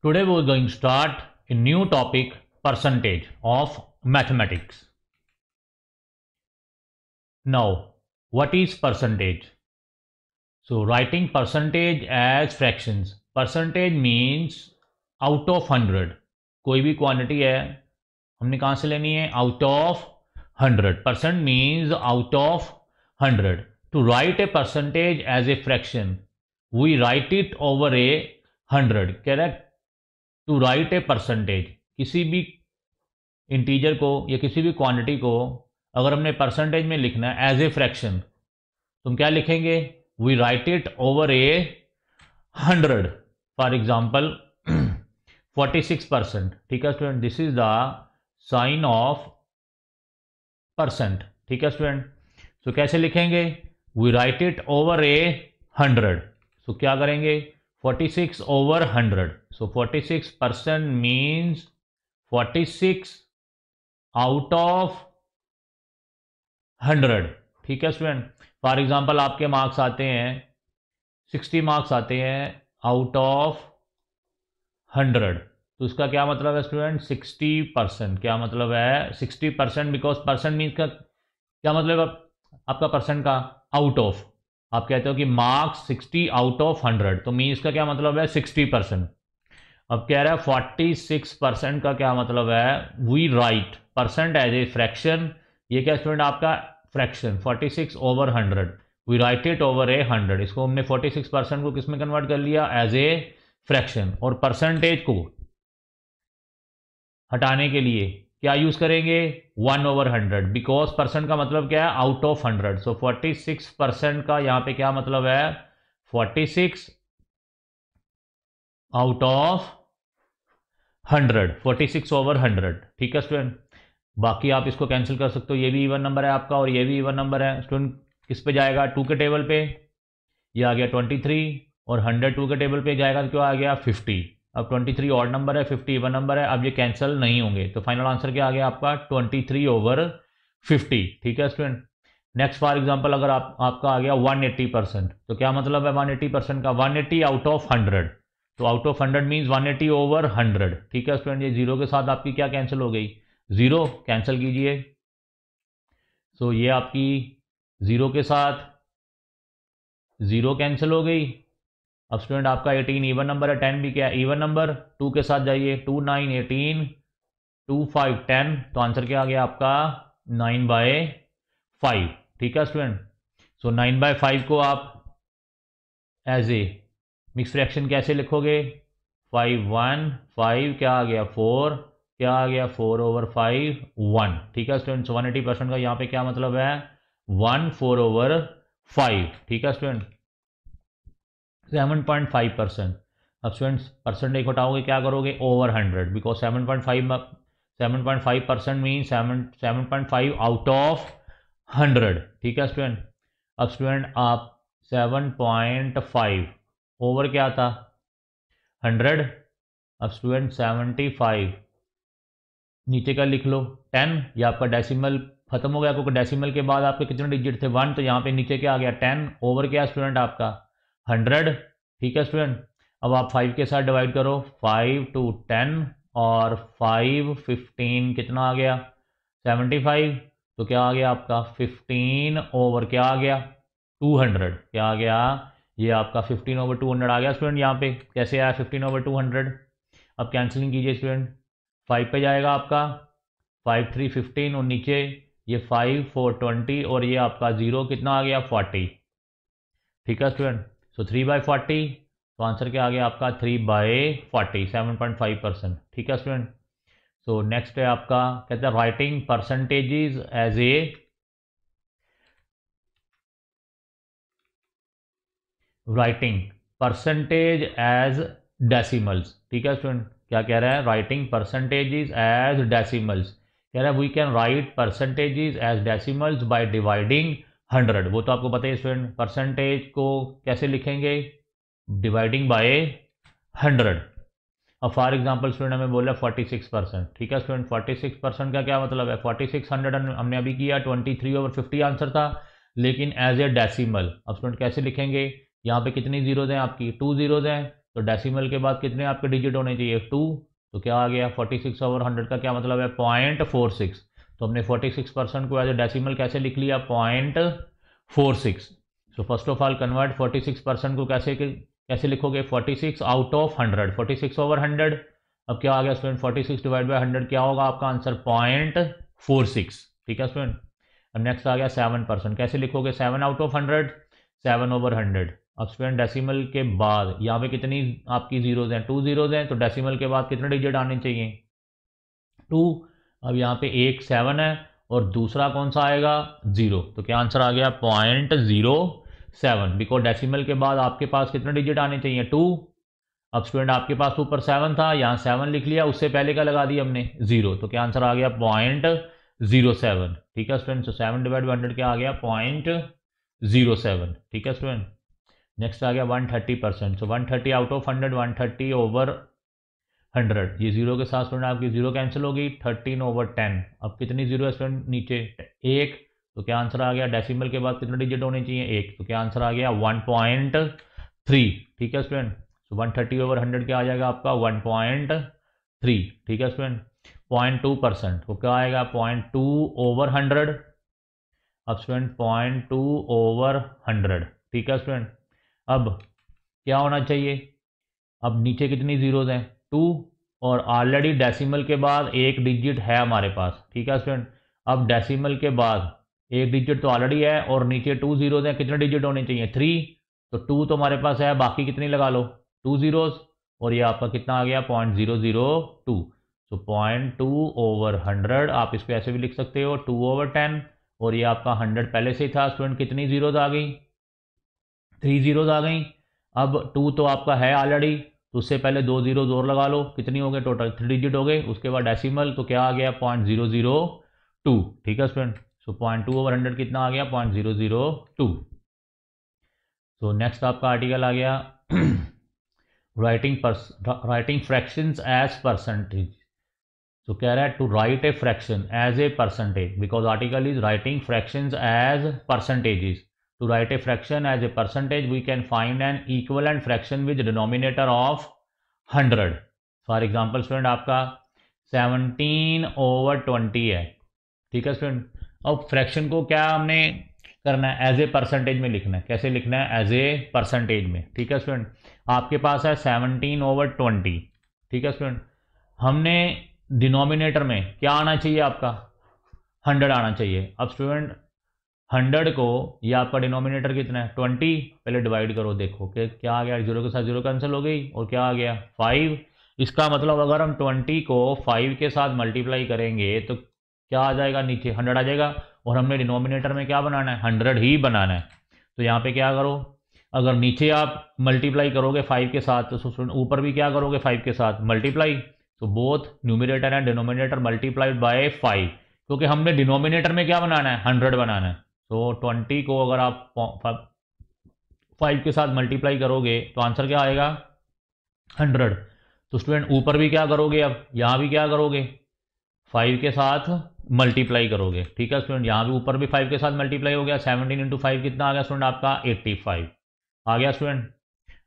Today we are going to start a new topic, percentage of mathematics. Now, what is percentage? So, writing percentage as fractions. Percentage means out of 100. कोई भी quantity है हमने कहाँ से लेनी है? Out of 100. Percent means out of 100. To write a percentage as a fraction, we write it over a 100. Correct? To write a percentage, किसी भी इंटीजर को या किसी भी क्वांटिटी को अगर हमने परसेंटेज में लिखना है एज ए फ्रैक्शन, तो हम क्या लिखेंगे? We write it over a 100. For example 46%. ठीक है student, this is the sign of percent. ठीक है स्टूडेंट, सो कैसे लिखेंगे? We write it over a 100. So क्या करेंगे? 46 over 100. So 46% means 46 out of 100. ठीक है स्टूडेंट. फॉर एग्जांपल आपके मार्क्स आते हैं 60 मार्क्स आते हैं आउट ऑफ 100. तो उसका क्या मतलब है स्टूडेंट? 60%. क्या मतलब है 60%? बिकॉज परसेंट मीन्स का क्या मतलब आपका परसेंट का? Out of. आप कहते हो कि मार्क्स 60 आउट ऑफ 100, तो मीन्स का क्या मतलब है? 60%. अब कह रहा है 46% का क्या मतलब है? We write percent as a fraction. ये क्या स्टूडेंट? आपका fraction 46 over 100. We write it over a 100. इसको हमने 46% को किस में कन्वर्ट कर लिया? As a fraction. और परसेंटेज को हटाने के लिए क्या यूज करेंगे? 1 over 100. बिकॉज परसेंट का मतलब क्या है? Out of 100. सो 46% का यहाँ पे क्या मतलब है? 46 आउट ऑफ 100. 46 over 100. ठीक है स्टूडेंट. बाकी आप इसको कैंसिल कर सकते हो. ये भी इवन नंबर है आपका और ये भी इवन नंबर है. स्टूडेंट किस पे जाएगा? 2 के टेबल पे. ये आ गया 23 और 100 2 के टेबल पे जाएगा तो क्या आ गया? 50. अब 23 ऑड नंबर है, 50 इवन नंबर है. अब ये कैंसिल नहीं होंगे, तो फाइनल आंसर क्या आ गया आपका? 23 over 50. ठीक है स्टूडेंट. नेक्स्ट फॉर एग्जांपल अगर आपका आ गया 180%, तो क्या मतलब है 180% का? 180 आउट ऑफ 100. तो आउट ऑफ 100 मीन्स 180 over 100. ठीक है स्टूडेंट. ये जीरो के साथ आपकी क्या कैंसिल हो गई? जीरो कैंसिल कीजिए. सो ये आपकी जीरो के साथ जीरो कैंसिल हो गई. अब स्टूडेंट आपका 18 इवन नंबर है, 10 भी क्या है? Even number. 2 के साथ जाइए. 2 9 18, 2 5 10. तो आंसर क्या आ गया आपका? 9/5. ठीक है स्टूडेंट. सो 9/5 को आप एज ए मिक्स फ्रैक्शन कैसे लिखोगे? 5 1 5 क्या आ गया? 4. क्या आ गया? 4 over 5 1. ठीक है स्टूडेंट. 180% का यहाँ पे क्या मतलब है? 1 4 over 5. ठीक है स्टूडेंट. 7.5%. अब स्टूडेंट्स परसेंटेज हटाओगे क्या करोगे? Over 100. Because 7.5% mean 7.5 out of 100. ठीक है स्टूडेंट. अब स्टूडेंट आप 7.5 ओवर क्या था? 100. अब स्टूडेंट 75 नीचे का लिख लो 10. या आपका डेसिमल खत्म हो गया क्योंकि डेसिमल के बाद आपके कितने डिजिट थे? 1. तो यहाँ पे नीचे क्या आ गया? 10 ओवर क्या स्टूडेंट आपका? 100. ठीक है स्टूडेंट. अब आप 5 के साथ डिवाइड करो. 5 2 10 और 5 15 कितना आ गया? 75. तो क्या आ गया आपका? 15 ओवर क्या आ गया? 200. क्या आ गया? ये आपका 15 over 200 आ गया स्टूडेंट. यहाँ पे कैसे आया 15 over 200? अब कैंसिलिंग कीजिए स्टूडेंट. 5 पे जाएगा आपका 5 3 15 और नीचे ये 5 4 20 और ये आपका 0 कितना आ गया? 40. ठीक है स्टूडेंट. सो 3/40. तो आंसर क्या आ गया आपका? 3/40. 7.5%. ठीक है स्टूडेंट. सो नेक्स्ट है आपका कहते हैं writing percentages as a writing percentage as decimals. ठीक है स्टूडेंट. क्या कह रहा है? Writing percentages as decimals. कह रहा है we can write percentages as decimals by dividing 100. वो तो आपको पता है स्टूडेंट. परसेंटेज को कैसे लिखेंगे? Dividing by 100. अब फॉर एग्जांपल स्टूडेंट हमें बोला 46%. ठीक है स्टूडेंट. 46% का क्या मतलब है? 4600 हमने अभी किया 23 over 50 आंसर था, लेकिन एज ए डेसिमल. अब स्टूडेंट कैसे लिखेंगे? यहाँ पे कितनी जीरोज हैं आपकी? 2 जीरोज हैं. तो डेसिमल के बाद कितने आपके डिजिट होने चाहिए 2। तो क्या आ गया 46 ओवर 100 का क्या मतलब है 0.46। तो हमने 46% को एज ए डेसिमल कैसे लिख लिया 0.46। So first of all convert 46% को कैसे लिखोगे 46 आउट ऑफ 100, 46 ओवर 100। अब क्या आ गया स्टूडेंट 46 डिवाइड बाय 100 क्या होगा आपका आंसर 0.46। ठीक है स्टूडेंट। अब नेक्स्ट आ गया 7%, कैसे लिखोगे 7 आउट ऑफ 100, 7 ओवर 100। अब स्टूडेंट डेसिमल के बाद यहाँ पे कितनी आपकी जीरोज हैं 2 जीरोज हैं, तो डेसिमल के बाद कितने डिजिट आने चाहिए 2। अब यहाँ पे एक 7 है और दूसरा कौन सा आएगा 0, तो क्या आंसर आ गया 0.07। बिकॉज डेसिमल के बाद आपके पास कितने डिजिट आने चाहिए 2। अब स्टूडेंट आपके पास ऊपर 7 था, यहाँ 7 लिख लिया, उससे पहले का लगा दिया हमने 0, तो क्या आंसर आ गया 0.07। ठीक है स्टूडेंट। सो 7 डिवाइड बाई 100 क्या आ गया 0.07। ठीक है स्टूडेंट। नेक्स्ट आ गया 130%। सो 130 आउट ऑफ 100, 130 ओवर 100। ये जीरो के साथ स्टूडेंट आपकी जीरो कैंसिल होगी 13 ओवर 10। अब कितनी जीरो है स्टूडेंट नीचे 1, तो क्या आंसर आ गया डेसिमल के बाद कितने डिजिट होने चाहिए 1, तो क्या आंसर आ गया 1.3। ठीक है स्टूडेंट। सो 130 ओवर 100 क्या आ जाएगा आपका 1.3। ठीक है स्टूडेंट। 0.2%, तो क्या आएगा 0.2 ओवर 100। अब स्टूडेंट 0.2 ओवर 100। ठीक है स्टूडेंट। अब क्या होना चाहिए, अब नीचे कितनी जीरोज हैं 2, और ऑलरेडी डेसिमल के बाद एक डिजिट है हमारे पास। ठीक है स्टूडेंट। अब डेसिमल के बाद एक डिजिट तो ऑलरेडी है और नीचे 2 जीरोज हैं, कितने डिजिट होने चाहिए 3। तो 2 तो हमारे पास है, बाकी कितनी लगा लो 2 जीरोज, और ये आपका कितना आ गया 0.002। तो 0.2 ओवर 100 आप इसको ऐसे भी लिख सकते हो 2 ओवर 10, और ये आपका 100 पहले से ही था स्टूडेंट। कितनी जीरोज आ गई 3 जीरोज आ गई। अब 2 तो आपका है ऑलरेडी, तो उससे पहले 2 जीरोज और लगा लो, कितनी हो गई टोटल 3 डिजिट हो गए। उसके बाद डेसिमल, तो क्या आ गया 0.002। ठीक है स्टूडेंट। सो 0.2 ओवर 100 कितना आ गया 0.002। तो नेक्स्ट आपका आर्टिकल आ गया राइटिंग फ्रैक्शंस एज परसेंटेज। तो कह रहा है to write a fraction as a percentage, because article is writing fractions as percentages. To write a fraction as a percentage, we can find an equivalent fraction with denominator of 100. For example student आपका 17 over 20 है। ठीक है student. अब fraction को क्या हमने करना है एज ए परसेंटेज में लिखना है। कैसे लिखना है एज ए परसेंटेज में। ठीक है स्टूडेंट। आपके पास है 17 ओवर 20। ठीक है स्टूडेंट। हमने डिनोमिनेटर में क्या आना चाहिए आपका 100 आना चाहिए। अब स्टूडेंट 100 को, ये आपका डिनोमिनेटर कितना है 20, पहले डिवाइड करो, देखो कि क्या आ गया, जीरो के साथ जीरो कैंसिल हो गई, और क्या आ गया 5। इसका मतलब अगर हम 20 को 5 के साथ मल्टीप्लाई करेंगे तो क्या आ जाएगा नीचे 100 आ जाएगा, और हमने डिनोमिनेटर में क्या बनाना है 100 ही बनाना है। तो यहाँ पे क्या करो, अगर नीचे आप मल्टीप्लाई करोगे 5 के साथ तो ऊपर भी क्या करोगे 5 के साथ मल्टीप्लाई। तो both numerator and denominator multiplied by 5, क्योंकि हमने डिनोमिनेटर में क्या बनाना है 100 बनाना है। तो 20 को अगर आप 5 के साथ मल्टीप्लाई करोगे तो आंसर क्या आएगा 100। तो स्टूडेंट ऊपर भी क्या करोगे, अब यहाँ भी क्या करोगे 5 के साथ मल्टीप्लाई करोगे। ठीक है स्टूडेंट। यहाँ भी ऊपर भी 5 के साथ मल्टीप्लाई हो गया, 17 इंटू 5 कितना आ गया स्टूडेंट आपका 85 आ गया स्टूडेंट।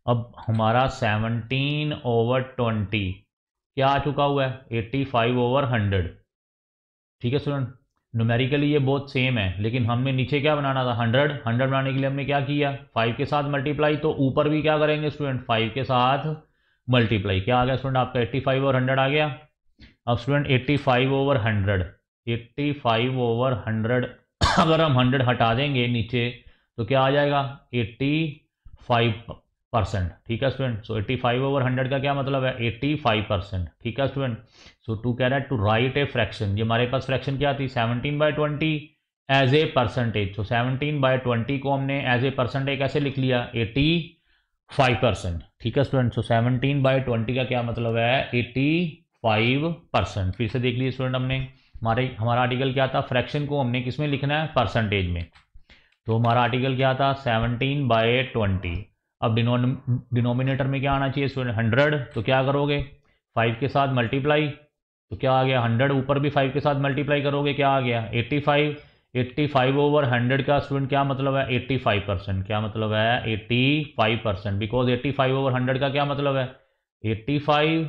अब हमारा 17 ओवर 20 क्या आ चुका हुआ है 85 ओवर 100। ठीक है स्टूडेंट। न्यूमेरिकली ये बहुत सेम है, लेकिन हमने नीचे क्या बनाना था 100 बनाने के लिए हमने क्या किया 5 के साथ मल्टीप्लाई, तो ऊपर भी क्या करेंगे स्टूडेंट 5 के साथ मल्टीप्लाई। क्या आ गया स्टूडेंट आपका 85 ओवर 100 आ गया। अब स्टूडेंट 85 ओवर 100, 85 ओवर 100 अगर हम 100 हटा देंगे नीचे तो क्या आ जाएगा 85%। ठीक है स्टूडेंट। सो 85 ओवर 100 का क्या मतलब है 85%। ठीक है स्टूडेंट। सो टू कह रहा है टू राइट ए फ्रैक्शन, ये हमारे पास फ्रैक्शन क्या थी 17/20 एज ए परसेंटेज। तो 17/20 को हमने एज ए परसेंटेज कैसे लिख लिया 85%। ठीक है स्टूडेंट। सो 17/20 का क्या मतलब है 85%। फिर से देख लीजिए स्टूडेंट, हमने हमारा आर्टिकल क्या था, फ्रैक्शन को हमने किस में लिखना है परसेंटेज में। तो हमारा आर्टिकल क्या था 17/20। अब डिनोमिनेटर में क्या आना चाहिए स्टूडेंट 100, तो क्या करोगे 5 के साथ मल्टीप्लाई, तो क्या आ गया 100, ऊपर भी 5 के साथ मल्टीप्लाई करोगे क्या आ गया 85। 85 ओवर 100 का स्टूडेंट क्या मतलब है 85%। क्या मतलब है 85%, बिकॉज 85 ओवर 100 का क्या मतलब है 85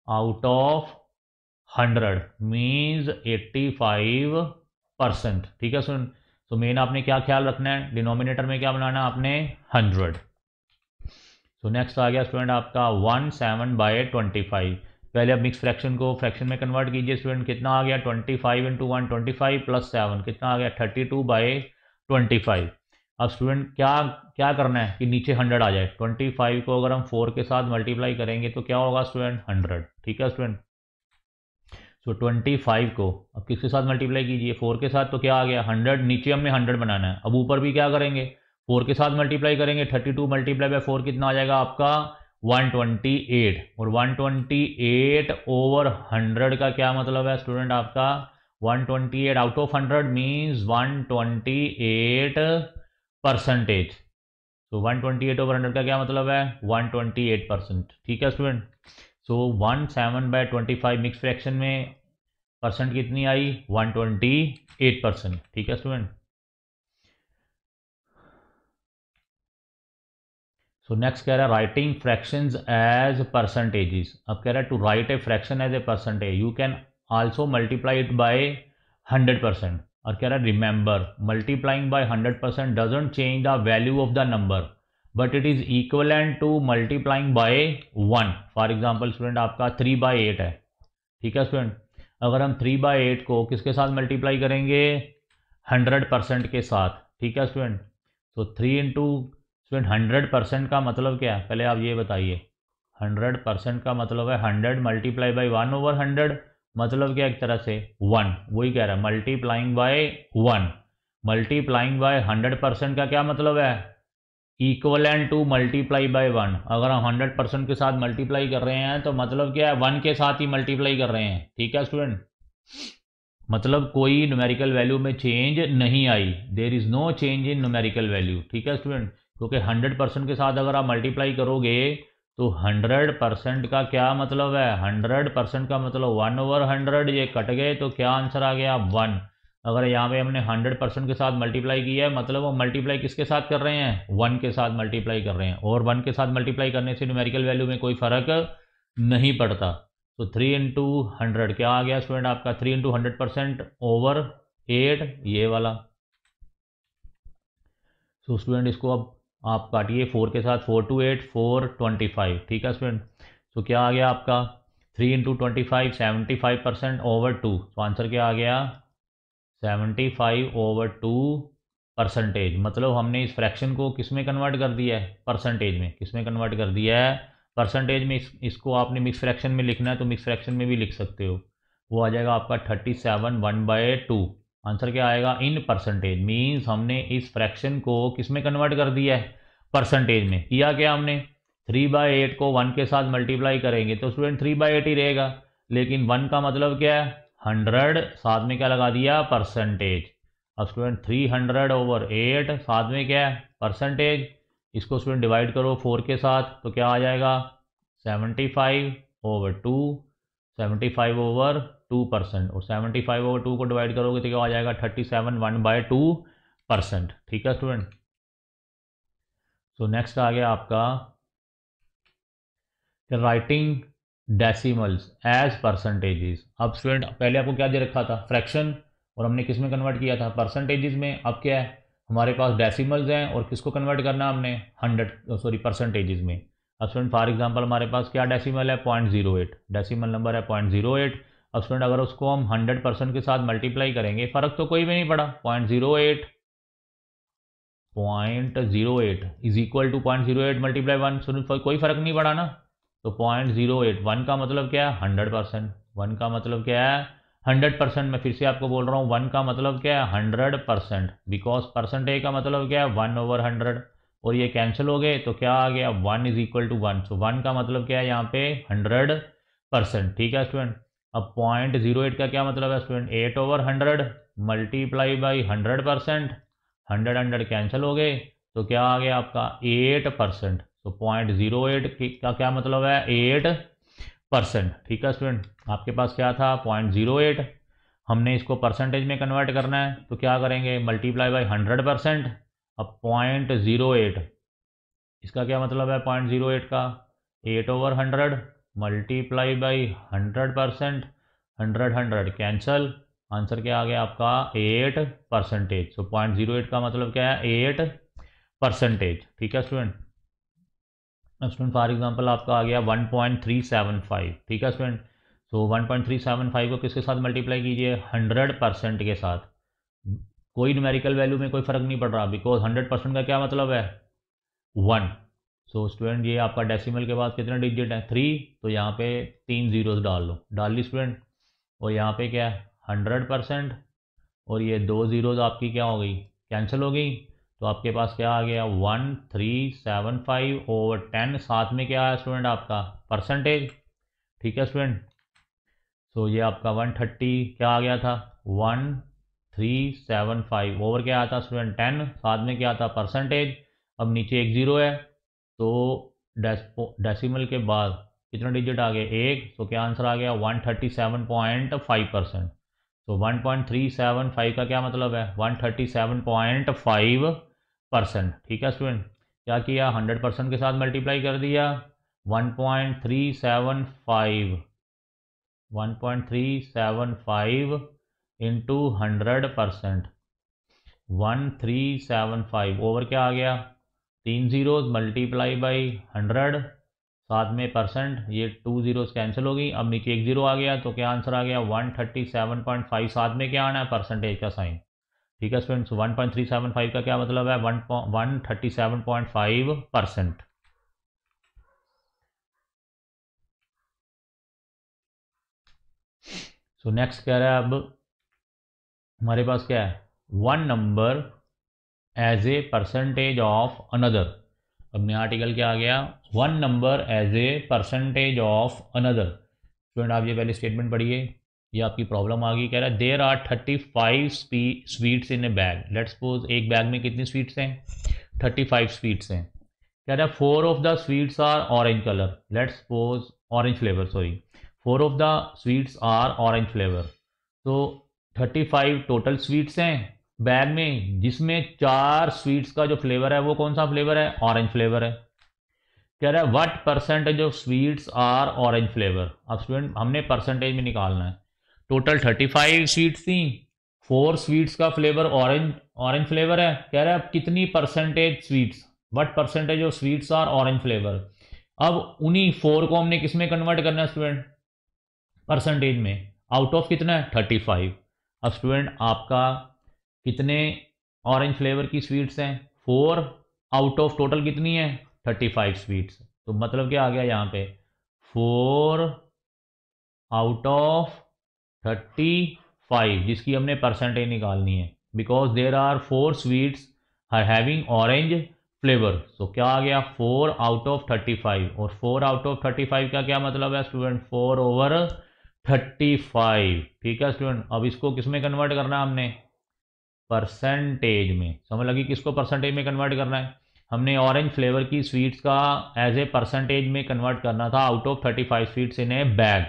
आउट ऑफ 100 मीन्स 85%। ठीक है स्टूडेंट। तो मेन आपने क्या ख्याल रखना है, डिनोमिनेटर में क्या बनाना है आपने 100। तो नेक्स्ट आ गया स्टूडेंट आपका 17/25। पहले अब मिक्स फ्रैक्शन को फ्रैक्शन में कन्वर्ट कीजिए स्टूडेंट। कितना आ गया 25 इंटू 1 25 प्लस 7 कितना आ गया 32/25। अब स्टूडेंट क्या क्या करना है कि नीचे 100 आ जाए। 25 को अगर हम 4 के साथ मल्टीप्लाई करेंगे तो क्या होगा स्टूडेंट 100। ठीक है स्टूडेंट। सो 25 को अब किसके साथ मल्टीप्लाई कीजिए 4 के साथ, तो क्या आ गया 100। नीचे हमने 100 बनाना है। अब ऊपर भी क्या करेंगे 4 के साथ मल्टीप्लाई करेंगे। 32 मल्टीप्लाई बाय 4 कितना आ जाएगा आपका 128। और 128 ओवर 100 का क्या मतलब है स्टूडेंट आपका 128 आउट ऑफ 100 मीन्स 128%। तो 128 ओवर 100 का क्या मतलब है 128%। ठीक है स्टूडेंट। सो 17/25 मिक्स फ्रैक्शन में परसेंट कितनी आई 128%। ठीक है स्टूडेंट। सो नेक्स्ट कह रहा है राइटिंग फ्रैक्शंस एज परसेंटेजेस। अब कह रहा है to write a fraction as a percentage you can also multiply it by 100%। और कह रहा है remember multiplying by 100% doesn't change the value of the number but it is equivalent to multiplying by 1। For example student आपका 3/8 है। ठीक है student. अगर हम 3/8 को किसके साथ मल्टीप्लाई करेंगे 100% के साथ। ठीक है स्टूडेंट। तो 3 इंटू स्टूडेंट 100% का मतलब क्या है पहले आप ये बताइए। 100% का मतलब है 100 मल्टीप्लाई बाई 1 ओवर 100 मतलब क्या एक तरह से 1। वही कह रहा है मल्टीप्लाइंग बाय 1। मल्टीप्लाइंग बाय 100% का क्या मतलब है इक्वलेंट टू मल्टीप्लाई बाय 1। अगर हम 100% के साथ मल्टीप्लाई कर रहे हैं तो मतलब क्या है 1 के साथ ही मल्टीप्लाई कर रहे हैं। ठीक है स्टूडेंट। मतलब कोई न्यूमेरिकल वैल्यू में चेंज नहीं आई। There is no change in numerical value. ठीक है स्टूडेंट। क्योंकि 100% के साथ अगर आप मल्टीप्लाई करोगे तो 100% का क्या मतलब है 100% का मतलब 1 ओवर 100 ये कट गए तो क्या आंसर आ गया 1। अगर यहाँ पे हमने 100% के साथ मल्टीप्लाई किया है मतलब वो मल्टीप्लाई किसके साथ कर रहे हैं 1 के साथ मल्टीप्लाई कर रहे हैं। और 1 के साथ मल्टीप्लाई करने से न्यूमेरिकल वैल्यू में कोई फ़र्क नहीं पड़ता। तो 3 इंटू 100 क्या आ गया स्टूडेंट आपका 3 इंटू 100% ओवर 8 ये वाला। सो स्टूडेंट इसको अब आप काटिए 4 के साथ 4 टू 8 425। ठीक है स्टूडेंट। सो क्या आ गया आपका 3 इंटू 25 75% ओवर 2। तो आंसर क्या आ गया 75 ओवर 2 परसेंटेज। मतलब हमने इस फ्रैक्शन को किस में कन्वर्ट कर दिया है परसेंटेज में। किस में कन्वर्ट कर दिया है परसेंटेज में। इसको आपने मिक्स फ्रैक्शन में लिखना है तो मिक्स फ्रैक्शन में भी लिख सकते हो। वो आ जाएगा आपका 37 1/2। आंसर क्या आएगा इन परसेंटेज मीन्स हमने इस फ्रैक्शन को किस में कन्वर्ट कर दिया है परसेंटेज में। किया क्या हमने 3/8 को 1 के साथ मल्टीप्लाई करेंगे तो स्टूडेंट 3/8 ही रहेगा। लेकिन 1 का मतलब क्या है 100 साथ में क्या लगा दिया परसेंटेज। अब स्टूडेंट 300 ओवर 8 साथ में क्या है परसेंटेज। इसको स्टूडेंट डिवाइड करो 4 के साथ तो क्या आ जाएगा 75 ओवर 2 75 ओवर 2%। और 75 ओवर 2 को डिवाइड करोगे तो क्या आ जाएगा 37 1/2%। ठीक है स्टूडेंट। सो नेक्स्ट आ गया आपका राइटिंग डेसिमल्स एज परसेंटेजेस। अब स्टूडेंट पहले आपको क्या दे रखा था फ्रैक्शन और हमने किस में कन्वर्ट किया था परसेंटेजेस में। अब क्या है हमारे पास डेसिमल्स हैं और किसको कन्वर्ट करना हमने 100 परसेंटेजेस में। अब स्टूडेंट फॉर एग्जांपल हमारे पास क्या डेसिमल है 0.08 डेसिमल नंबर है 0.08। अब स्टूडेंट अगर उसको हम 100% के साथ मल्टीप्लाई करेंगे फ़र्क तो कोई भी नहीं पड़ा 0.08 is equal to 0.08 multiply 1। Student कोई फ़र्क नहीं पड़ा ना। तो 0.08 1 का मतलब क्या है 100%। 1 का मतलब क्या है 100%। मैं फिर से आपको बोल रहा हूँ 1 का मतलब क्या है 100%। बिकॉज परसेंटेज का मतलब क्या है 1 ओवर 100 और ये कैंसिल हो गए तो क्या आ गया 1 इज इक्वल टू 1। सो 1 का मतलब क्या है यहाँ पे 100%। ठीक है स्टूडेंट। अब 0.08 का क्या मतलब है student 8 over 100 multiply by 100%। 100 cancel हो गए तो क्या आ गया आपका 8%। तो 0.08 का क्या मतलब है 8%। ठीक है स्टूडेंट। आपके पास क्या था 0.08 हमने इसको परसेंटेज में कन्वर्ट करना है, तो क्या करेंगे, मल्टीप्लाई बाई 100%। अब 0.08, इसका क्या मतलब है 0.08 का, 8/100 मल्टीप्लाई बाई 100%, 100 कैंसल, आंसर क्या आ गया आपका 8%। सो 0.08 का मतलब क्या है 8%। ठीक है स्टूडेंट। अब स्टूडेंट फॉर एग्जांपल आपका आ गया 1.375। ठीक है स्टूडेंट। सो 1.375 को किसके साथ मल्टीप्लाई कीजिए, 100% के साथ। कोई न्यूमेरिकल वैल्यू में कोई फ़र्क नहीं पड़ रहा, बिकॉज 100% का क्या मतलब है 1। सो स्टूडेंट ये आपका डेसिमल के बाद कितने डिजिट है 3, तो यहाँ पे 3 जीरोस डाल लो, डाल ली स्टूडेंट। और यहाँ पे क्या है 100%, और ये 2 जीरोस आपकी क्या हो गई, कैंसिल हो गई। तो आपके पास क्या आ गया 1375/10, साथ में क्या है स्टूडेंट आपका परसेंटेज। ठीक है स्टूडेंट। सो ये आपका 130 क्या आ गया था 1375 ओवर क्या आता स्टूडेंट 10, साथ में क्या आता परसेंटेज। अब नीचे एक ज़ीरो है, तो डेसिमल के बाद कितना डिजिट आ गए एक, तो क्या आंसर आ गया 137.5%। तो 1.375 का क्या मतलब है 137.5%। ठीक है स्टूडेंट। क्या किया 100% के साथ मल्टीप्लाई कर दिया, 1.375 इंटू 100%, 1375 ओवर क्या आ गया 3 जीरोज मल्टीप्लाई बाई 100, साथ में परसेंट, ये 2 जीरोज कैंसिल हो गई। अब नीचे एक जीरो आ गया, तो क्या आंसर आ गया 137.5, साथ में क्या आना है परसेंटेज का साइन। ठीक है स्टूडेंट्स। 1.375 का क्या मतलब है 137.5%। सो नेक्स्ट कह रहा है अब हमारे पास क्या है, one number as a percentage of another. अब नया आर्टिकल क्या आ गया, one number as a percentage of another. Student आप ये पहले स्टेटमेंट पढ़िए, ये आपकी प्रॉब्लम आ गई। कह रहा है there are 35 sweets in a bag. Let suppose एक बैग में कितनी स्वीट्स हैं 35 स्वीट्स हैं। कह रहा है 4 of the sweets are orange colour, let suppose orange flavour, sorry 4 of the sweets are orange flavour. तो 35 टोटल स्वीट्स हैं बैग में, जिसमें 4 स्वीट्स का जो फ्लेवर है वो कौन सा फ्लेवर है, ऑरेंज फ्लेवर है। कह रहा है what percentage of sweets are orange flavour. अब स्टूडेंट हमने परसेंटेज में निकालना है। टोटल 35 स्वीट्स थी, 4 स्वीट्स का फ्लेवर ऑरेंज ऑरेंज फ्लेवर है। कह रहा है अब कितनी percentage sweets, what percentage of sweets are orange flavour. अब उन्हीं 4 को हमने किस में कन्वर्ट करना है स्टूडेंट, परसेंटेज में। आउट ऑफ कितना है 35। अब स्टूडेंट आपका कितने ऑरेंज फ्लेवर की स्वीट्स हैं 4, आउट ऑफ टोटल कितनी है 35 स्वीट्स। तो मतलब क्या आ गया यहाँ पे 4 आउट ऑफ 35, जिसकी हमने परसेंटेज निकालनी है, because there are 4 sweets are having orange flavour. So क्या आ गया 4 आउट ऑफ 35, और 4 आउट ऑफ 35 का क्या मतलब है स्टूडेंट 4/35। ठीक है स्टूडेंट। अब इसको किस में कन्वर्ट करना है हमने, परसेंटेज में। समझ लगी किसको परसेंटेज में कन्वर्ट करना है, हमने ऑरेंज फ्लेवर की स्वीट्स का एज ए परसेंटेज में कन्वर्ट करना था out of 35 sweets in a bag.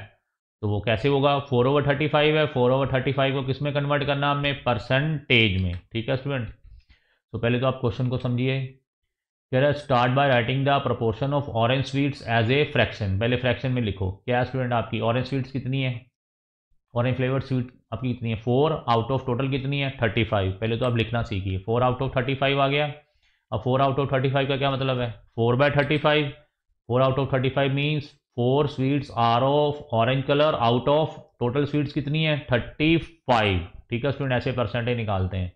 तो वो कैसे होगा 4/35 है, 4/35 को किस में कन्वर्ट करना हमने, परसेंटेज में। ठीक है स्टूडेंट। तो पहले तो आप क्वेश्चन को समझिए। कह रहा है start by writing the proportion of orange sweets as a fraction. पहले फ्रैक्शन में लिखो क्या स्टूडेंट, आपकी ऑरेंज स्वीट्स कितनी है, ऑरेंज फ्लेवर स्वीट आपकी कितनी है 4, आउट ऑफ टोटल कितनी है 35। पहले तो आप लिखना सीखिए, 4 आउट ऑफ 35 आ गया। अब 4 आउट ऑफ 35 का क्या मतलब है 4/35। 4 out of 35 means 4 sweets are of orange colour out of total sweets कितनी है 35। ठीक है स्टूडेंट, ऐसे परसेंटेज निकालते हैं।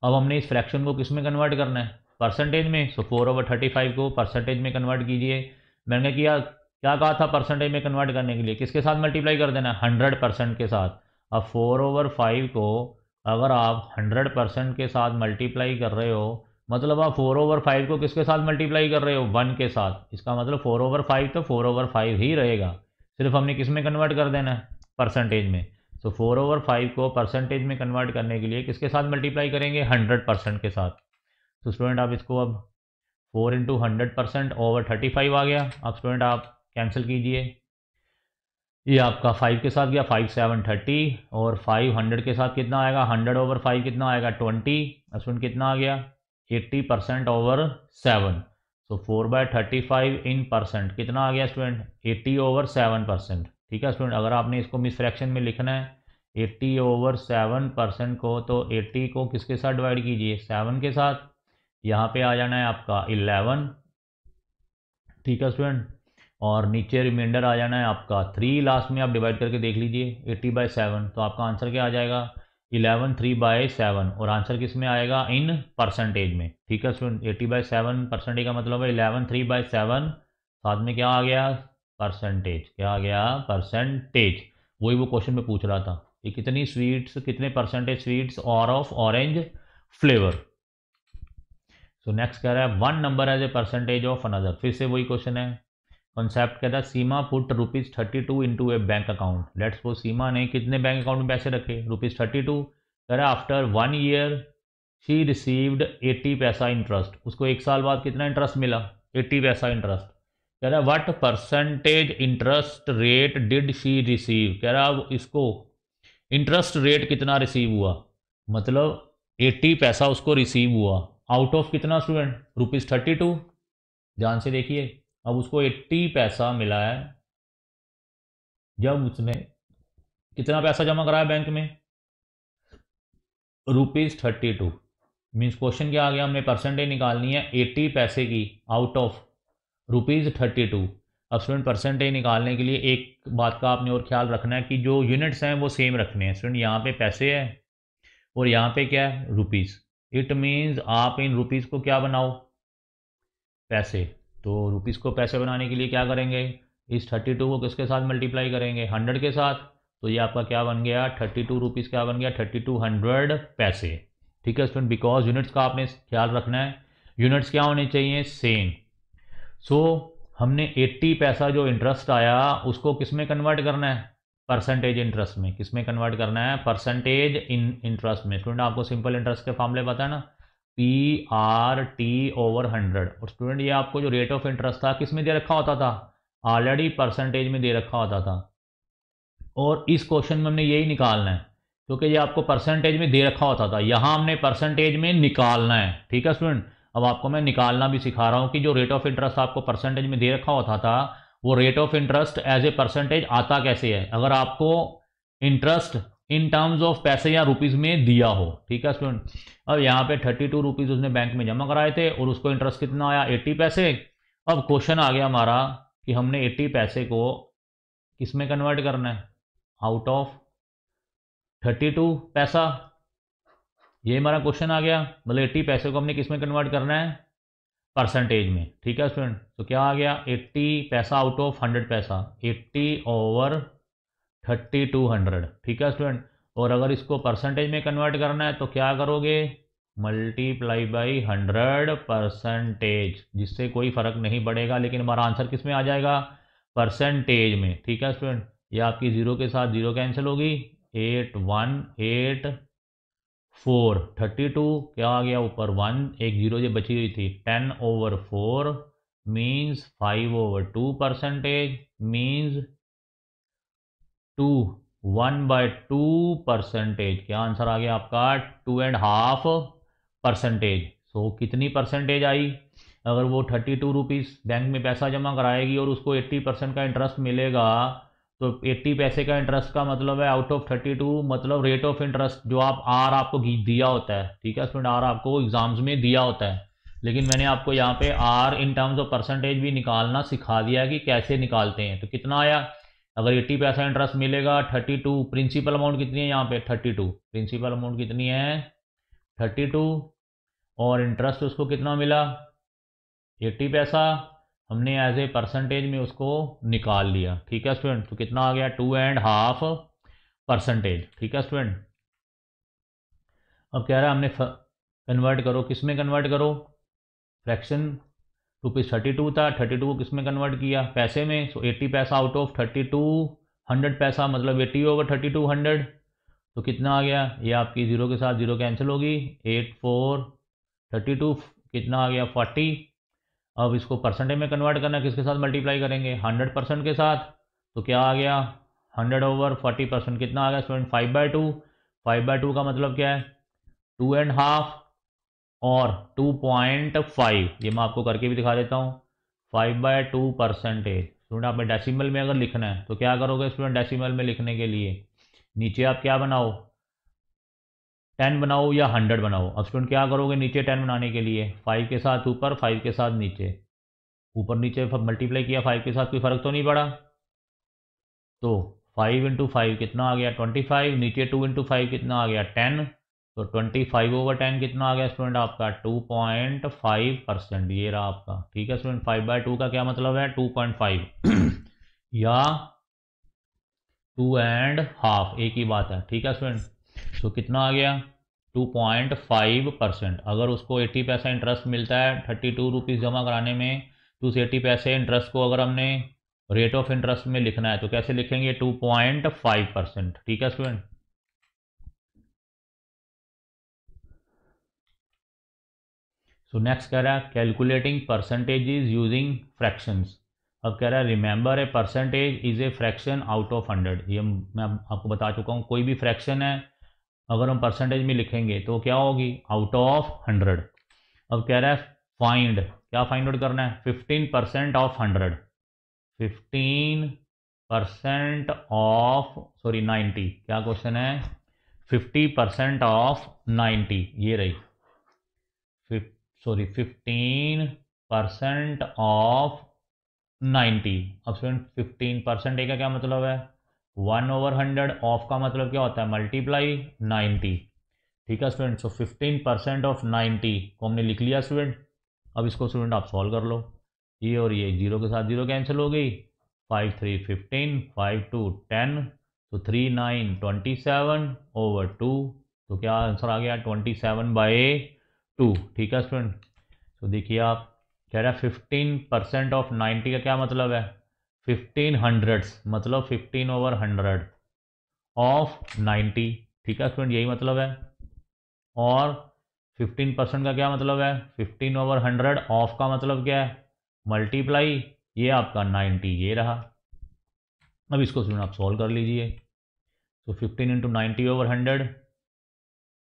अब हमने इस फ्रैक्शन को किस में कन्वर्ट करना है, परसेंटेज में। सो 4/35 को परसेंटेज में कन्वर्ट कीजिए। मैंने किया क्या कहा था परसेंटेज में कन्वर्ट करने के लिए, किसके साथ मल्टीप्लाई कर देना है 100% के साथ। अब 4/5 को अगर आप 100% के साथ मल्टीप्लाई कर रहे हो, मतलब आप 4/5 को किसके साथ मल्टीप्लाई कर रहे हो 1 के साथ। इसका मतलब 4/5 तो 4/5 ही रहेगा, सिर्फ हमने किस में कन्वर्ट कर देना है परसेंटेज में। सो 4/5 को परसेंटेज में कन्वर्ट करने के लिए किसके साथ मल्टीप्लाई करेंगे 100% के साथ। तो स्टूडेंट आप इसको अब 4 × 100% ओवर 35 आ गया। अब स्टूडेंट आप कैंसिल कीजिए, ये आपका 5 के साथ गया, 5 7 30, और 500 के साथ कितना आएगा, 100/5 कितना आएगा 20, स्टूडेंट कितना आ गया 80% ओवर 7, सो 4/35 इन परसेंट कितना आ गया स्टूडेंट 80/7%। ठीक है स्टूडेंट, अगर आपने इसको मिस फ्रैक्शन में लिखना है 80/7% को, तो 80 को किसके साथ डिवाइड कीजिए 7 के साथ, यहाँ पे आ जाना है आपका 11। ठीक है स्टूडेंट, और नीचे रिमाइंडर आ जाना है आपका 3, लास्ट में आप डिवाइड करके देख लीजिए 80/7, तो आपका आंसर क्या आ जाएगा 11 3/7, और आंसर किस में आएगा इन परसेंटेज में। ठीक है स्टूडेंट, 80/7 परसेंटेज का मतलब है 11 3/7, साथ में क्या आ गया परसेंटेज, क्या आ गया परसेंटेज, वही वो क्वेश्चन में पूछ रहा था कि कितनी स्वीट्स, कितने percentage sweets are of orange flavour. So next कह रहा है 1 number as a percentage of another, फिर से वही क्वेश्चन है। कॉन्सेप्ट कहता है Seema put ₹32 into a bank account, let's suppose Seema ने कितने बैंक अकाउंट में पैसे रखे ₹32, कह रहा है आफ्टर 1 ईयर शी रिसीव्ड 80 पैसा इंटरेस्ट, उसको 1 साल बाद कितना इंटरेस्ट मिला 80 पैसा इंटरेस्ट। कह रहा है what percentage interest rate did she receive, कह रहा है अब इसको इंटरेस्ट रेट कितना रिसीव हुआ, मतलब 80 पैसा उसको रिसीव हुआ आउट ऑफ कितना स्टूडेंट ₹32। ध्यान से देखिए, अब उसको 80 पैसा मिला है जब उसने कितना पैसा जमा कराया बैंक में ₹32। मीन्स क्वेश्चन क्या आ गया, हमने परसेंटेज निकालनी है 80 पैसे की आउट ऑफ ₹32। अब स्टूडेंट परसेंटेज निकालने के लिए एक बात का आपने और ख्याल रखना है कि जो यूनिट्स हैं वो सेम रखने हैं। स्टूडेंट यहाँ पे पैसे है और यहाँ पे क्या है रुपीज़, इट मीन्स आप इन रुपीज़ को क्या बनाओ पैसे, तो रुपीज़ को पैसे बनाने के लिए क्या करेंगे, इस 32 को किसके साथ मल्टीप्लाई करेंगे 100 के साथ, तो ये आपका क्या बन गया 32 रुपीज़ क्या बन गया 3200 पैसे। ठीक है स्टूडेंट, बिकॉज यूनिट्स का आपने ख्याल रखना है, यूनिट्स क्या होने चाहिए सेम। सो हमने 80 पैसा जो इंटरेस्ट आया उसको किस में कन्वर्ट करना है परसेंटेज इंटरेस्ट में, किस में कन्वर्ट करना है परसेंटेज इन इंटरेस्ट में। स्टूडेंट आपको सिंपल इंटरेस्ट के फॉर्मूले पता है ना, PRT/100, और स्टूडेंट ये आपको जो रेट ऑफ इंटरेस्ट था किस में दे रखा होता था ऑलरेडी परसेंटेज में दे रखा होता था, और इस क्वेश्चन में हमने यही निकालना है क्योंकि ये आपको परसेंटेज में दे रखा होता था, यहाँ हमने परसेंटेज में निकालना है। ठीक है स्टूडेंट, अब आपको मैं निकालना भी सिखा रहा हूँ कि जो रेट ऑफ इंटरेस्ट आपको परसेंटेज में दे रखा होता था वो rate of interest as a percentage आता कैसे है, अगर आपको इंटरेस्ट इन टर्म्स ऑफ पैसे या रुपीज़ में दिया हो। ठीक है स्टूडेंट, अब यहाँ पे 32 रुपीज़ उसने बैंक में जमा कराए थे और उसको इंटरेस्ट कितना आया 80 पैसे। अब क्वेश्चन आ गया हमारा कि हमने 80 पैसे को किस में कन्वर्ट करना है आउट ऑफ 32 पैसा, ये हमारा क्वेश्चन आ गया, मतलब 80 पैसे को हमने किस में कन्वर्ट करना है परसेंटेज में। ठीक है स्टूडेंट, तो क्या आ गया 80 पैसा आउट ऑफ 100 पैसा, 80/3200। ठीक है स्टूडेंट, और अगर इसको परसेंटेज में कन्वर्ट करना है तो क्या करोगे मल्टीप्लाई बाई 100 परसेंटेज, जिससे कोई फ़र्क नहीं पड़ेगा लेकिन हमारा आंसर किस में आ जाएगा परसेंटेज में। ठीक है स्टूडेंट, ये आपकी ज़ीरो के साथ ज़ीरो कैंसिल होगी, 8184, 32 क्या आ गया ऊपर 1, एक जीरो जो बची हुई थी 10/4 मीन्स 5/2 परसेंटेज मीन्स 1/2 परसेंटेज, क्या आंसर आ गया आपका 2.5 परसेंटेज। सो कितनी परसेंटेज आई, अगर वो 32 रुपीज़ बैंक में पैसा जमा कराएगी और उसको 80% का इंटरेस्ट मिलेगा, तो 80 पैसे का इंटरेस्ट का मतलब है आउट ऑफ 32, मतलब रेट ऑफ इंटरेस्ट जो आप आर आपको दिया होता है। ठीक है स्टूडेंट, आर आपको एग्जाम्स में दिया होता है, लेकिन मैंने आपको यहाँ पे are in terms of percentage भी निकालना सिखा दिया कि कैसे निकालते हैं। तो कितना आया, अगर 80 पैसा इंटरेस्ट मिलेगा 32, प्रिंसिपल अमाउंट कितनी है यहाँ पे 32, प्रिंसिपल अमाउंट कितनी है 32, और इंटरेस्ट उसको कितना मिला 80 पैसा, हमने एज ए परसेंटेज में उसको निकाल लिया। ठीक है स्टूडेंट, तो कितना आ गया 2.5 परसेंटेज। ठीक है स्टूडेंट, अब कह रहा है हमने कन्वर्ट करो, किस में कन्वर्ट करो फ्रैक्शन, ₹32 था, 32 को किस में कन्वर्ट किया पैसे में, सो 80 पैसा आउट ऑफ 32, 100 पैसा मतलब 80/3200, तो कितना आ गया, ये आपकी ज़ीरो के साथ ज़ीरो कैंसिल होगी, 8432 कितना आ गया 40। अब इसको परसेंटेज में कन्वर्ट करना, किसके साथ मल्टीप्लाई करेंगे 100% के साथ, तो क्या आ गया 100/40% कितना आ गया स्टूडेंट 5/2। 5/2 का मतलब क्या है 2.5 और 2.5। ये मैं आपको करके भी दिखा देता हूँ। 5/2%। स्टूडेंट आपने डेसिमल में अगर लिखना है तो क्या करोगे स्टूडेंट, डेसिमल में लिखने के लिए नीचे आप क्या बनाओ 10 बनाओ या 100 बनाओ। अब स्टूडेंट क्या करोगे नीचे 10 बनाने के लिए 5 के साथ ऊपर 5 के साथ नीचे, ऊपर नीचे मल्टीप्लाई किया 5 के साथ, कोई फर्क तो नहीं पड़ा। तो 5 × 5 कितना आ गया 25, नीचे 2 × 5 कितना आ गया 10, तो 25/10 कितना आ गया स्टूडेंट आपका 2.5%। ये रहा आपका, ठीक है स्टूडेंट। 5/2 का क्या मतलब है 2.5 या 2.5 एक ही बात है, ठीक है स्टूडेंट। तो कितना आ गया 2.5%। अगर उसको 80 पैसा इंटरेस्ट मिलता है 32 रुपीज़ जमा कराने में, तो उस 80 पैसे इंटरेस्ट को अगर हमने रेट ऑफ इंटरेस्ट में लिखना है तो कैसे लिखेंगे 2.5%, ठीक है स्टूडेंट। सो नेक्स्ट कह रहा है कैलकुलेटिंग परसेंटेजेस यूजिंग फ्रैक्शंस। अब कह रहा है remember a percentage is a fraction out of 100। ये मैं आपको बता चुका हूँ, कोई भी फ्रैक्शन है अगर हम परसेंटेज में लिखेंगे तो क्या होगी आउट ऑफ 100। अब कह रहा है फाइंड, क्या फाइंड आउट करना है 15% ऑफ 100। 15% ऑफ 90, क्या क्वेश्चन है 50% ऑफ 90, ये रही 15% ऑफ 90। अब स्टूडेंट 15% का क्या मतलब है 1/100, ऑफ का मतलब क्या होता है मल्टीप्लाई 90, ठीक है स्टूडेंट। सो 15% ऑफ 90 को हमने लिख लिया स्टूडेंट। अब इसको स्टूडेंट आप सॉल्व कर लो, ये और ये जीरो के साथ जीरो कैंसिल हो गई, 5 3 15, 5 2 10, तो 3 9 27/2, तो क्या आंसर आ गया 27/2, ठीक है स्टूडेंट। तो देखिए आप कह रहा है 15% ऑफ 90 का क्या मतलब है 1500, मतलब 15/100 ऑफ 90, ठीक है स्टूडेंट, यही मतलब है। और 15% का क्या मतलब है 15/100, ऑफ का मतलब क्या है मल्टीप्लाई, ये आपका 90, ये रहा। अब इसको स्टूडेंट आप सॉल्व कर लीजिए। तो 15 × 90/100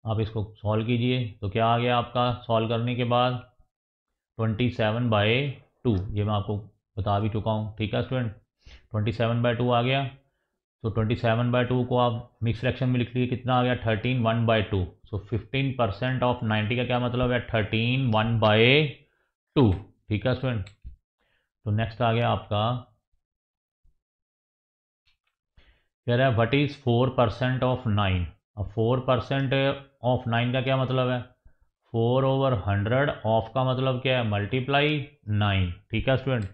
आप इसको सॉल्व कीजिए, तो क्या आ गया आपका सॉल्व करने के बाद 27/2। ये मैं आपको बता भी चुका हूँ, ठीक है स्टूडेंट। 27/2 आ गया। तो 27/2 को आप मिक्स फ्रैक्शन में लिख लीजिए, कितना आ गया 13 1/2। सो 15% ऑफ 90 का क्या मतलब है 13 1/2, ठीक है स्टूडेंट। तो नेक्स्ट आ गया आपका कह रहा है व्हाट इज 4% ऑफ 9। अब 4% ऑफ 9 का क्या मतलब है 4/100, ऑफ का मतलब क्या है मल्टीप्लाई 9, ठीक है student.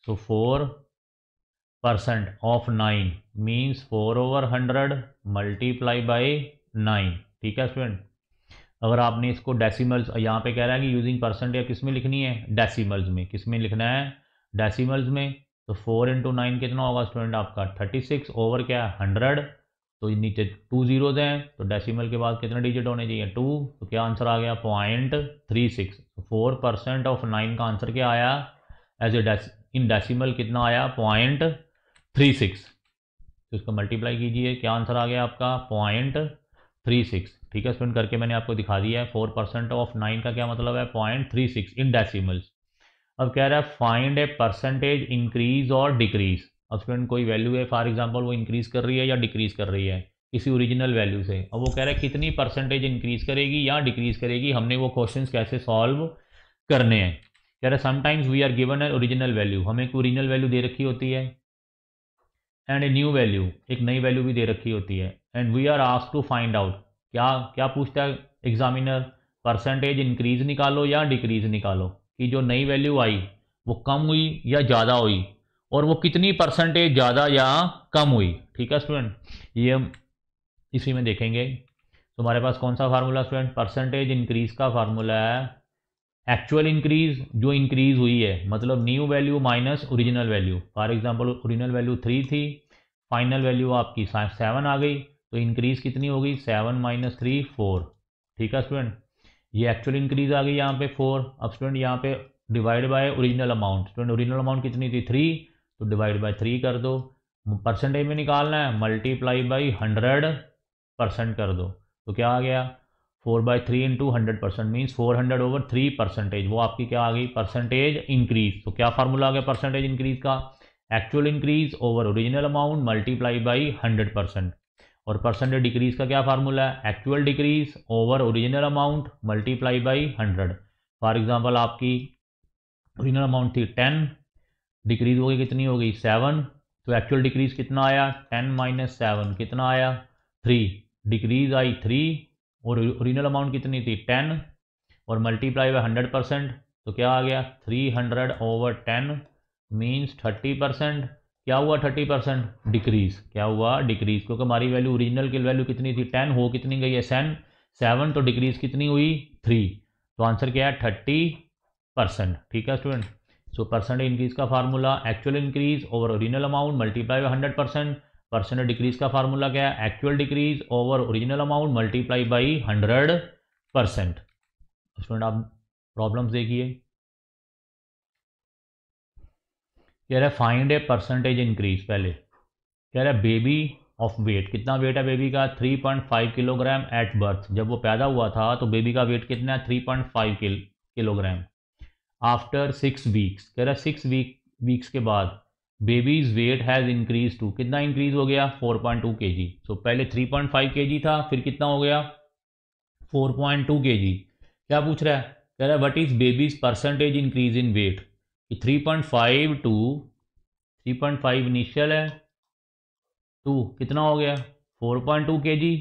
So 4% of 9 means 4/100 multiply by 9, ठीक है स्टूडेंट। अगर आपने इसको डेसिमल्स, यहाँ पे कह रहा है कि यूजिंग परसेंट या किस में लिखनी है डेसिमल्स में, किस में लिखना है डेसिमल्स में। तो 4 × 9 कितना होगा स्टूडेंट आपका 36 ओवर क्या है 100, तो नीचे 2 जीरोज हैं तो डेसिमल के बाद कितने डिजिट होने चाहिए 2, तो क्या आंसर आ गया 0.36। 4% ऑफ 9 का आंसर क्या आया एज ए इन डेसिमल कितना आया 0.36। तो इसको मल्टीप्लाई कीजिए, क्या आंसर आ गया आपका 0.36, ठीक है स्टूडेंट, करके मैंने आपको दिखा दिया है। 4% ऑफ 9 का क्या मतलब है 0.36 इन डेसिमल्स। अब कह रहा है फाइंड ए परसेंटेज इंक्रीज और डिक्रीज। अब स्टूडेंट कोई वैल्यू है फॉर एग्जांपल वो इंक्रीज कर रही है या डिक्रीज कर रही है किसी ओरिजिनल वैल्यू से। अब वो कह रहा है कितनी परसेंटेज इंक्रीज करेगी या डिक्रीज करेगी, हमने वो क्वेश्चंस कैसे सॉल्व करने हैं। कह रहा है sometimes we are given a original value, हमें एक ओरिजिनल वैल्यू दे रखी होती है एंड ए न्यू वैल्यू, एक नई वैल्यू भी दे रखी होती है। And we are asked to find out, क्या क्या पूछता है एग्जामिनर परसेंटेज इंक्रीज निकालो या डिक्रीज निकालो, कि जो नई वैल्यू आई वो कम हुई या ज़्यादा हुई, और वो कितनी परसेंटेज ज़्यादा या कम हुई, ठीक है स्टूडेंट। ये हम इसी में देखेंगे। तो हमारे पास कौन सा फार्मूला स्टूडेंट परसेंटेज इंक्रीज का फार्मूला है एक्चुअल इंक्रीज, जो इंक्रीज हुई है मतलब new value minus original value. For example original value 3 थी, फाइनल वैल्यू आपकी 7 आ गई, तो इंक्रीज कितनी होगी 7 - 3 4, ठीक है स्टूडेंट। ये एक्चुअल इंक्रीज आ गई यहाँ पे 4। अब स्टूडेंट यहाँ पे divide by original amount, student original amount कितनी थी 3, तो डिवाइड बाय 3 कर दो, परसेंटेज में निकालना है, मल्टीप्लाई बाई 100% कर दो, तो क्या आ गया 4/3 इंटू 100% मीन्स 400/3%। वो आपकी क्या आ गई परसेंटेज इंक्रीज। तो क्या फार्मूला आ गया परसेंटेज इंक्रीज का, actual increase over original amount multiply by 100%। और परसेंटेज डिक्रीज का क्या फार्मूला है, actual decrease over original amount multiply by 100। For example आपकी ओरिजिनल अमाउंट थी 10, डिक्रीज हो गई कितनी हो गई 7, तो एक्चुअल डिक्रीज कितना आया 10 - 7 कितना आया 3, डिक्रीज आई 3 और ओरिजिनल अमाउंट कितनी थी 10 और मल्टीप्लाई बाई 100%, तो क्या आ गया 300/10 मीन्स 30%। क्या हुआ 30% डिक्रीज, क्या हुआ डिक्रीज, क्योंकि हमारी वैल्यू ओरिजिनल की वैल्यू कितनी थी 10, हो कितनी गई है 7, तो डिक्रीज कितनी हुई 3, तो आंसर क्या है 30%। ठीक है स्टूडेंट। सो परसेंटेज इंक्रीज का formula actual increase over original amount multiply by 100%। Percentage decrease का फार्मूला क्या है, actual decrease over original amount multiply by 100%। Student आप प्रॉब्लम्स देखिए, कह रहा है फाइंड ए परसेंटेज इंक्रीज। पहले कह रहा है बेबी ऑफ वेट, कितना वेट है बेबी का 3.5 किलोग्राम एट बर्थ। जब वो पैदा हुआ था तो बेबी का वेट कितना है 3.5 किलोग्राम। आफ्टर 6 वीक्स, कह रहा है 6 वीक्स के बाद babies weight has increase to, कितना इंक्रीज हो गया 4.2 kg। सो पहले 3.5 kg था, फिर कितना हो गया 4.2 kg। क्या पूछ रहा है, कह रहा है what is baby's percentage increase in weight. 3.5 to 3.5 initial है, टू कितना हो गया 4.2 kg।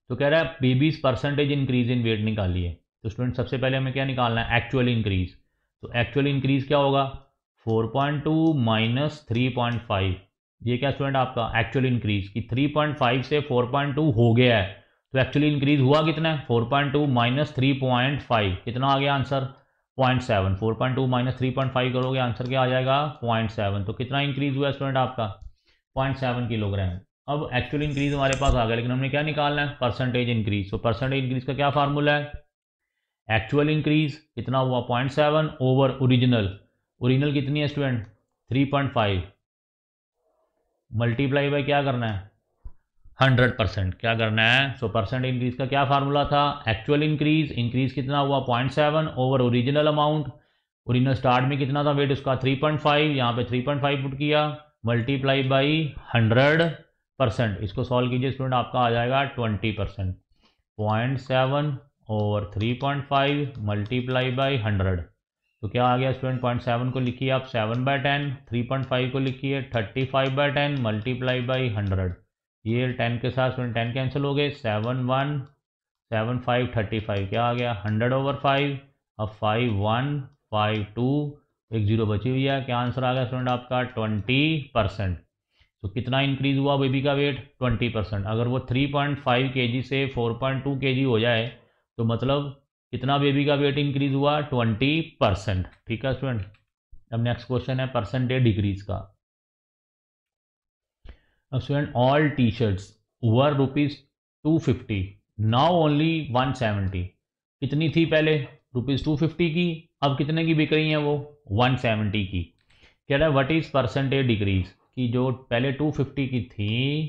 तो कह रहा है baby's percentage increase in weight निकालिए। तो स्टूडेंट सबसे पहले हमें क्या निकालना है, एक्चुअल इंक्रीज। तो एक्चुअल इंक्रीज क्या होगा 4.2 - 3.5। ये क्या स्टूडेंट आपका एक्चुअल इंक्रीज की 3.5 से 4.2 हो गया है, तो एक्चुअली इंक्रीज हुआ कितना है 4.2 - 3.5, कितना आ गया आंसर 0.7। 4.2 - 3.5 करोगे आंसर क्या आ जाएगा 0.7। तो कितना इंक्रीज हुआ स्टूडेंट आपका 0.7 किलोग्राम। अब एक्चुअल इंक्रीज हमारे पास आ गया, लेकिन हमने क्या निकालना है परसेंटेज इंक्रीज। तो परसेंटेज इंक्रीज का क्या फार्मूला है, एक्चुअल इंक्रीज कितना हुआ 0.7 ओवर ओरिजिनल, ओरिजिनल कितनी है स्टूडेंट 3.5 मल्टीप्लाई बाई क्या करना है 100%, क्या करना है। सो परसेंट इंक्रीज का क्या फार्मूला था, एक्चुअल इंक्रीज, इंक्रीज कितना हुआ 0.7 over original amount, original start में कितना था वेट उसका 3.5, यहाँ पे 3.5 पुट किया मल्टीप्लाई बाई 100%। इसको सॉल्व कीजिए स्टूडेंट, आपका आ जाएगा 20%। 0.7 ओवर 3.5 मल्टीप्लाई बाई 100, तो क्या आ गया स्टूडेंट 0.7 को लिखिए आप 7/10, 3.5 को लिखिए 35/10 मल्टीप्लाई बाई 100। ये 10 के साथ स्टूडेंट 10 कैंसिल हो गए, 7 1 7 5 35, क्या आ गया 100/5। अब 5 1 5 2 एक जीरो बची हुई है, क्या आंसर आ गया स्टूडेंट आपका 20%। तो कितना इंक्रीज हुआ बेबी का वेट 20%। अगर वो 3.5 kg से 4.2 kg हो जाए तो मतलब कितना बेबी का वेट इंक्रीज हुआ 20%। ठीक है स्टूडेंट। अब नेक्स्ट क्वेश्चन है परसेंटेज डिक्रीज का। अब स्टूडेंट ऑल टी शर्ट्स वर ₹250 नाउ ओनली 170। कितनी थी पहले ₹250 की, अब कितने की बिक रही हैं वो 170 की। कह रहा है व्हाट इज परसेंटेज डिक्रीज, कि जो पहले 250 की थी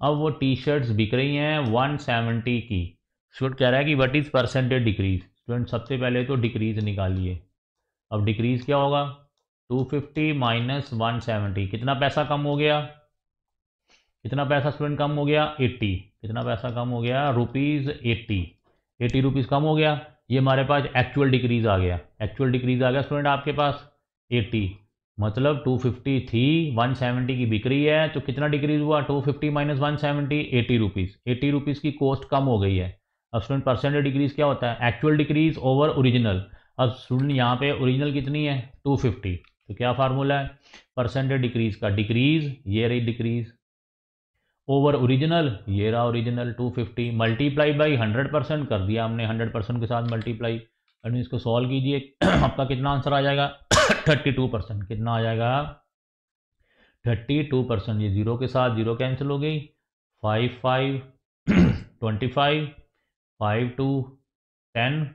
अब वो टी शर्ट्स बिक रही हैं 170 की। स्टूडेंट कह रहा है कि what is percentage decrease. Student सबसे पहले तो डिक्रीज निकालिए। अब डिक्रीज क्या होगा 250 - 170, कितना पैसा कम हो गया, कितना पैसा स्टूडेंट कम हो गया 80, कितना पैसा कम हो गया ₹80, 80 रुपीज़ कम हो गया। ये हमारे पास एक्चुअल डिक्रीज आ गया, एक्चुअल डिक्रीज आ गया स्टूडेंट आपके पास 80, मतलब 250 थी 170 की बिक रही है, तो कितना डिक्रीज हुआ 250 - 170 80 रुपीज़, 80 रुपीज़ की कॉस्ट कम हो गई है। अब स्टूडेंट परसेंटेज डिक्रीज क्या होता है, एक्चुअल डिक्रीज ओवर ओरिजिनल। अब स्टूडेंट यहाँ पे ओरिजिनल कितनी है 250, तो क्या फार्मूला है परसेंटेज डिक्रीज का, डिक्रीज ये रही डिक्रीज ओवर ओरिजिनल, ये रहा ओरिजिनल 250 मल्टीप्लाई बाई 100% कर दिया हमने 100% के साथ मल्टीप्लाई। और इसको सॉल्व कीजिए आपका कितना आंसर आ जाएगा 32%, कितना आ जाएगा 32%। ये जीरो के साथ जीरो कैंसिल हो गई, 5 5 25 5 2 10।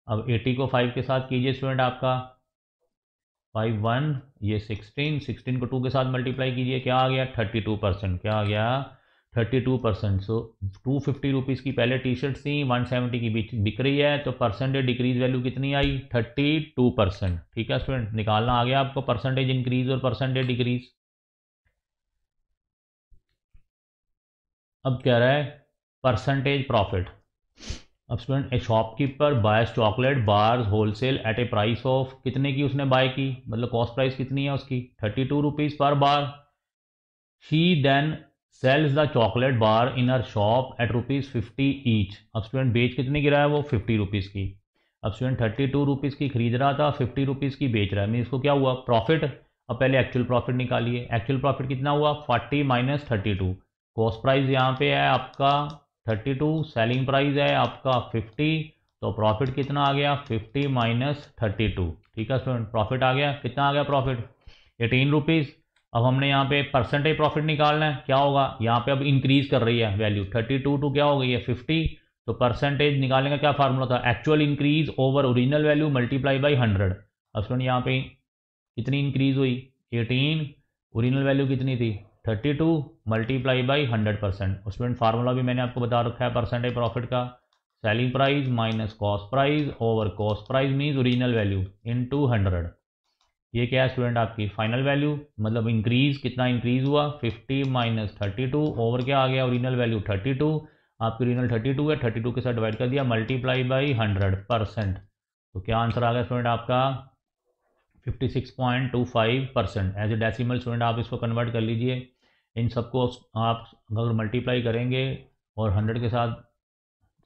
अब 80 को 5 के साथ कीजिए स्टूडेंट आपका 5 1 ये 16 को 2 के साथ मल्टीप्लाई कीजिए, क्या आ गया 32%, क्या आ गया 32%। सो 250 रुपीज़ की पहले टी शर्ट थी, 170 की बिक रही है, तो परसेंटेज डिक्रीज वैल्यू कितनी आई 32%। ठीक है स्टूडेंट, निकालना आ गया आपको परसेंटेज इंक्रीज और परसेंटेज डिक्रीज। अब कह रहा है परसेंटेज प्रॉफिट। अब student a shopkeeper buys chocolate bars wholesale at a price of, कितने की उसने बाय की, मतलब कॉस्ट प्राइस कितनी है उसकी 32 rupees per bar. She then sells the chocolate bar in her shop at ₹50 each. अब स्टूडेंट बेच कितने की रहा है वो 50 रुपीज़ की। अब स्टूडेंट 32 रुपीज़ की खरीद रहा था, 50 रुपीज़ की बेच रहा है, मीन इसको क्या हुआ प्रॉफिट। अब पहले एक्चुअल प्रॉफिट निकालिए, एक्चुअल प्रॉफिट कितना हुआ 40 माइनस 32। कॉस्ट प्राइस यहाँ पे है आपका 32, सेलिंग प्राइस है आपका 50, तो प्रॉफिट कितना आ गया 50 माइनस 32। ठीक है स्टूडेंट, प्रॉफिट आ गया, कितना आ गया प्रॉफिट 18 रुपीज़। अब हमने यहाँ पे परसेंटेज प्रॉफिट निकालना है, क्या होगा यहाँ पे अब इंक्रीज कर रही है वैल्यू 32 टू क्या हो गई है 50, तो परसेंटेज निकालने का क्या फार्मूला था actual increase over original value multiply by 100। अब स्टूडेंट यहाँ पे कितनी इंक्रीज हुई 18, ओरिजिनल वैल्यू कितनी थी 32 मल्टीप्लाई बाई 100%। स्टूडेंट फार्मूला भी मैंने आपको बता रखा है परसेंटेज प्रॉफिट का, selling price minus cost price over cost price means original value into 100। ये क्या है स्टूडेंट आपकी फाइनल वैल्यू, मतलब इंक्रीज कितना इंक्रीज हुआ 50 माइनस 32 ओवर क्या आ गया ओरिजिनल वैल्यू 32, आपकी ओरिजिनल 32 है, 32 के साथ डिवाइड कर दिया मल्टीप्लाई बाई 100%। तो क्या आंसर आ गया स्टूडेंट आपका 56.25%। एज ए डेसिमल स्टूडेंट आप इसको कन्वर्ट कर लीजिए, इन सबको आप अगर मल्टीप्लाई करेंगे और 100 के साथ,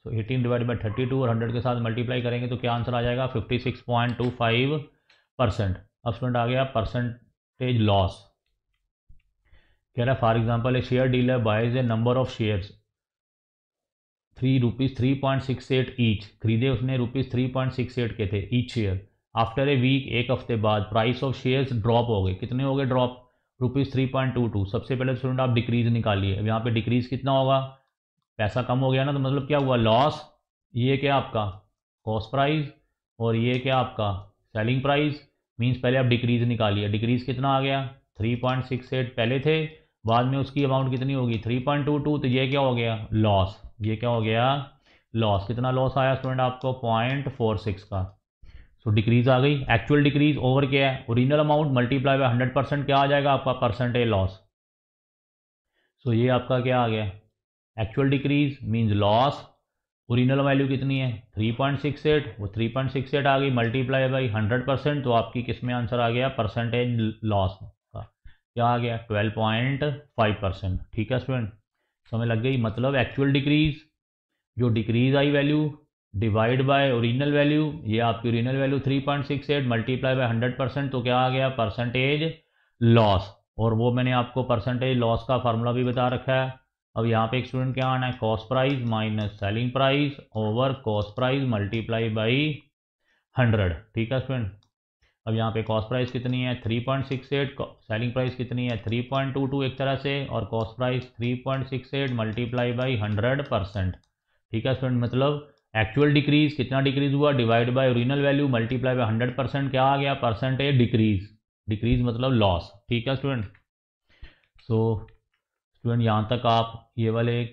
तो 18 डिवाइड बाई 32 और 100 के साथ मल्टीप्लाई करेंगे तो क्या आंसर आ जाएगा 56.25%। अब स्टूडेंट आ गया परसेंटेज लॉस। कह रहा है for example a share dealer buys a number of shares ₹3.68 each, खरीदे उसने ₹3.68 के थे each share. After a week, एक हफ्ते बाद प्राइस ऑफ शेयर्स ड्रॉप हो गए, कितने हो गए ड्रॉप ₹3.22। सबसे पहले स्टूडेंट आप डिक्रीज निकालिए, अब यहाँ पे डिक्रीज कितना होगा, पैसा कम हो गया ना, तो मतलब क्या हुआ लॉस। ये क्या आपका कॉस्ट प्राइस और ये क्या आपका सेलिंग प्राइस, मींस पहले आप डिक्रीज निकालिए, डिक्रीज कितना आ गया 3.68 पहले थे, बाद में उसकी अमाउंट कितनी होगी 3.22, तो ये क्या हो गया लॉस, ये क्या हो गया लॉस। कितना लॉस आया स्टूडेंट आपको 0.46 का। सो डिक्रीज आ गई, एक्चुअल डिक्रीज ओवर क्या है ओरिजिनल अमाउंट मल्टीप्लाई बाय 100%, क्या आ जाएगा आपका परसेंटेज लॉस। सो ये आपका क्या आ गया actual decrease means loss, original value कितनी है 3.68, वो 3.68 आ गई मल्टीप्लाई बाई 100%, तो आपकी किस में आंसर आ गया परसेंटेज लॉस का, क्या आ गया 12.5%। ठीक है स्टूडेंट, समझ लग गई, मतलब एक्चुअल डिक्रीज जो decrease I value divide by original value, ये आपकी ओरिजिनल वैल्यू 3.68 मल्टीप्लाई बाय 100%, तो क्या आ गया परसेंटेज लॉस। और वो मैंने आपको परसेंटेज लॉस का फार्मूला भी बता रखा है। अब यहाँ पे एक स्टूडेंट क्या आना है cost price minus selling price over cost price multiply by 100। ठीक है स्टूडेंट, अब यहाँ पे कॉस्ट प्राइस कितनी है 3.68, सेलिंग प्राइस कितनी है 3.22 एक तरह से, और कॉस्ट प्राइस 3.68 मल्टीप्लाई बाई 100%। ठीक है स्टूडेंट, मतलब एक्चुअल डिक्रीज कितना डिक्रीज हुआ divide by original value multiply by 100%, क्या आ गया परसेंटेज डिक्रीज, डिक्रीज मतलब लॉस। ठीक है स्टूडेंट, सो स्टूडेंट यहाँ तक आप ये वाले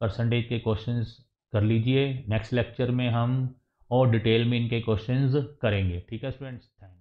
परसेंटेज के क्वेश्चंस कर लीजिए, नेक्स्ट लेक्चर में हम और डिटेल में इनके क्वेश्चंस करेंगे। ठीक है स्टूडेंट्स, थैंक